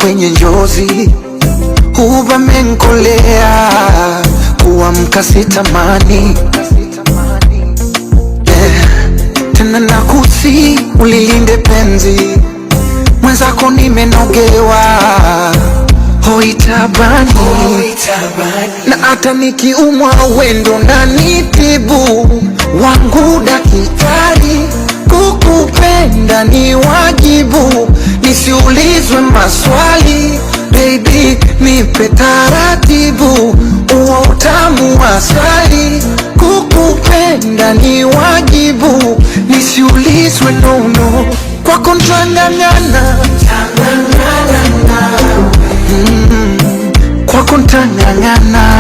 kwenye njozi, huba menkolea, kuamka sitamani. Tena nakusi ulilinde penzi, mwenzako nimenogewa, hoitabani. Na hata nikiumwa wendo na nitibu, wangu daktari. Kukupenda ni wajibu, nisiulizwe maswali. Baby nipe taratibu, uo utamu wa asali. Kukupenda ni wajibu, nisiulizwe nono. Kwako ntang'ang'ana, kwako ntang'ang'ana.